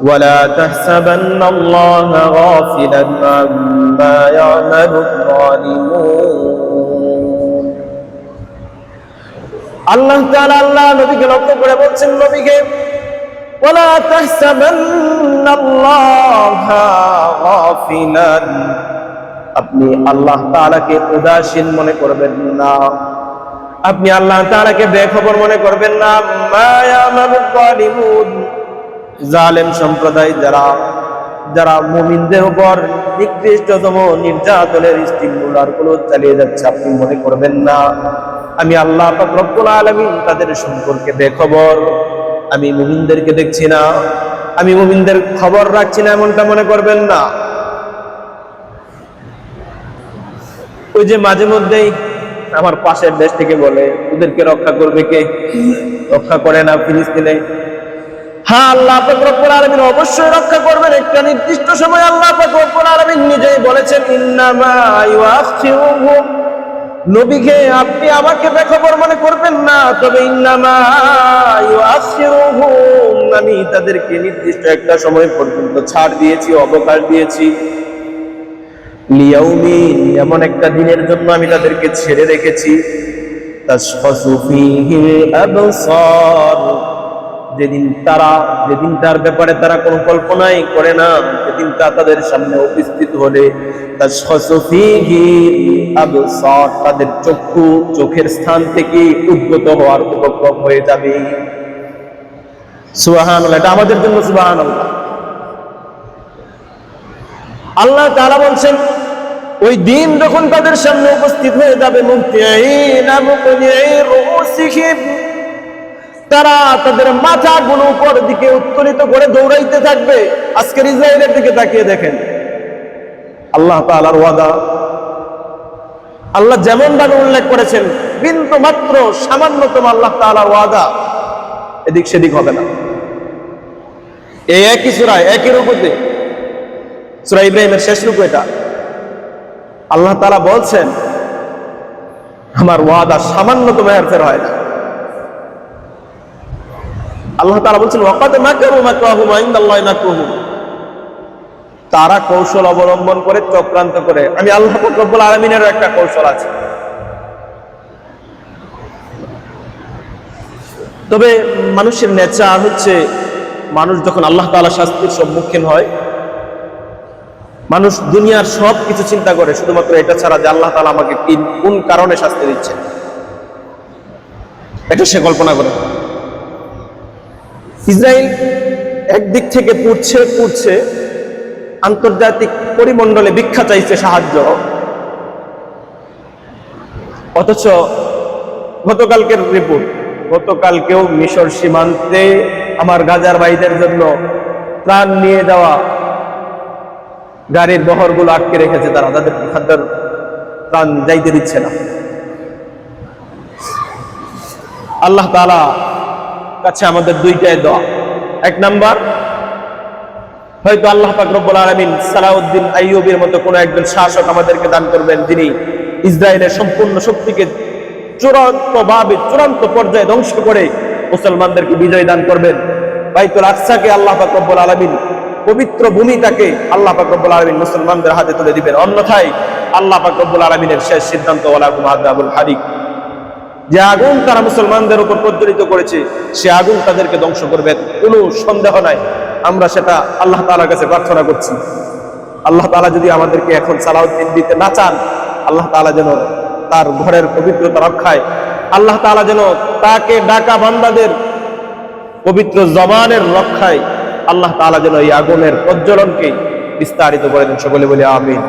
ولا تحسبن الله غافلا عما يعمل الظالمون আল্লাহ তাআলা আল্লাহ নবীকে লক্ষ্য করে বলছেন, নবীকে ওয়ালা তাহসাবান্নাল্লাহা গাফিলান, আপনি আল্লাহ তাআলাকে উদাসীন মনে করবেন না, আপনি আল্লাহ তাআলাকে বেখবর মনে করবেন না। মা ইয়ামালুল যালিমুন, জালেম সম্প্রদায় যারা মুমিনদের উপর নিকৃষ্টতম নির্যাতনের স্টিমুলার গুলো চালিয়ে যাচ্ছে, আপনি মনে করবেন না আমি আল্লাহ পাক রব্বুল আলামিন তাদের সম্পর্কে বেখবর, আমি মুমিনদেরকে দেখছি না, আমি মুমিনদের খবর রাখছি না, এমনটা মনে করবেন না। ওই যে মাঝে মধ্যেই আমার পাশের দেশ থেকে বলে ওদেরকে রক্ষা করবে কে? রক্ষা করে না ফিলিস্তিনে। হ্যাঁ, আল্লাহ পাক রব্বুল আলামিন অবশ্যই রক্ষা করবেন একটা নির্দিষ্ট সময়। আল্লাহ পাক রব্বুল আলামিন নিজেই বলেছেন, ইন্নামা ইউআখিরুহুম, নবীকে আপনি আমাকে বেখবর মনে করবেন না, তবে ইন্নামা ইউআখিরুহুম, আমি তাদেরকে নির্দিষ্ট একটা সময় পর্যন্ত ছাড় দিয়েছি, অবকাশ দিয়েছি। লিয়াউমিন, এমন একটা দিনের জন্য আমি তাদেরকে ছেড়ে রেখেছি। তাশখাসু ফীহিল আবসার, যেদিন তার ব্যাপারে তারা কোনো কল্পনাই করে না, যেদিন তা তাদের সামনে উপস্থিত হলে তাশখাসু ফীহিল আবসার, তাদের চোখের স্থান থেকে উদ্গত হওয়ার উপক্রম হয়ে যাবে। সুবহানাল্লাহ, এটা আমাদের জন্য সুবহানাল্লাহ। আল্লাহ তাআলা বলছেন ওই দিন যখন তাদের সামনে উপস্থিত হয়ে যাবে, মুহতিঈনা মুকনিঈ রুউসিহিম, তারা তাদের মাথাগুলো উপর দিকে উত্তোলিত করে দৌড়াইতে থাকবে। আজকের ইসরায়েলের দিকে তাকিয়ে দেখেন, আল্লাহ তাআলার ওয়াদা আল্লাহ যেমন ভাবে উল্লেখ করেছেন, বিন্দু মাত্র সামান্যতম আল্লাহ তাআলার ওয়াদা এদিক সেদিক হবে না। এই একই সূরায় একই রূপে, সূরা ইব্রাহিমের শেষ রূপ এটা, আল্লাহ তাআলা বলছেন আমার ওয়াদা সামান্যতম হেরফের হয় না। আল্লাহ তাআলা বলছেন ওয়াকাদ মাকারু মাকরাহুম ওয়া ইনদাল্লাহি মাকরুহুম, তারা কৌশল অবলম্বন করে, চক্রান্ত করে। আমি আল্লাহ পাক রব্বুল আলামিনেরও একটা কৌশল আছে। তবে মানুষের নেচার হচ্ছে, মানুষ যখন আল্লাহ তাআলা শাস্তির সম্মুখীন হয়, মানুষ দুনিয়ার সব কিছু চিন্তা করে, শুধুমাত্র এটা ছাড়া যে আল্লাহ তাআলা আমাকে কোন কারণে শাস্তি দিচ্ছে, এটা সে কল্পনা করে। ইসরায়েল একদিক থেকে পুড়ছে, আন্তর্জাতিক পরিমণ্ডলে ভিক্ষা চাইছে সাহায্য, অথচ গতকালকের রিপোর্ট, গতকালকেও মিশর সীমান্তে আমার গাজার ভাইদের জন্য প্রাণ নিয়ে যাওয়া গাড়ির বহরগুলো আটকে রেখেছে, তারা তাদের খাদ্যের প্রাণ যাইতে দিচ্ছে না। আল্লাহ তাআলা কাছে আমাদের দুইটাই দোয়া। এক নাম্বার, হয়তো আল্লাহ পাক রব্বুল আলামিন সালাউদ্দিন আইয়ুবের মতো কোন একজন শাসক আমাদেরকে দান করবেন, যিনি ইসরায়েলের সম্পূর্ণ শক্তিকে চূড়ান্ত পর্যায়ে ধ্বংস করে মুসলমানদেরকে বিজয় দান করবেন। বাইতুল আকসাকে আল্লাহ পাক রব্বুল আলামিন, পবিত্র ভূমিটাকে আল্লাহ পাক রব্বুল আলামিন মুসলমানদের হাতে তুলে দিবেন। অন্যথায় আল্লাহ পাক রব্বুল আলামিনের শেষ সিদ্ধান্ত ওয়ালাকুম আযাবুল হারিক, যে আগুন তারা মুসলমানদের উপর প্রজ্বলিত করেছে, সে আগুন তাদেরকে ধ্বংস করবে, কোনো সন্দেহ নাই। আমরা সেটা আল্লাহ তাআলার কাছে প্রার্থনা করছি। আল্লাহ তাআলা যদি আমাদেরকে এখন সালাউদ্দিন দিতে না চান, আল্লাহ তাআলা যেন তার ঘরের পবিত্রতা রক্ষায়, আল্লাহ তাআলা যেন তাকে ডাকা বান্দাদের পবিত্র জবানের রক্ষায় আল্লাহ তাআলা যেন এই আগুনের প্রজ্বলনকে বিস্তারিত করে দেন। সকলে বলি আমিন।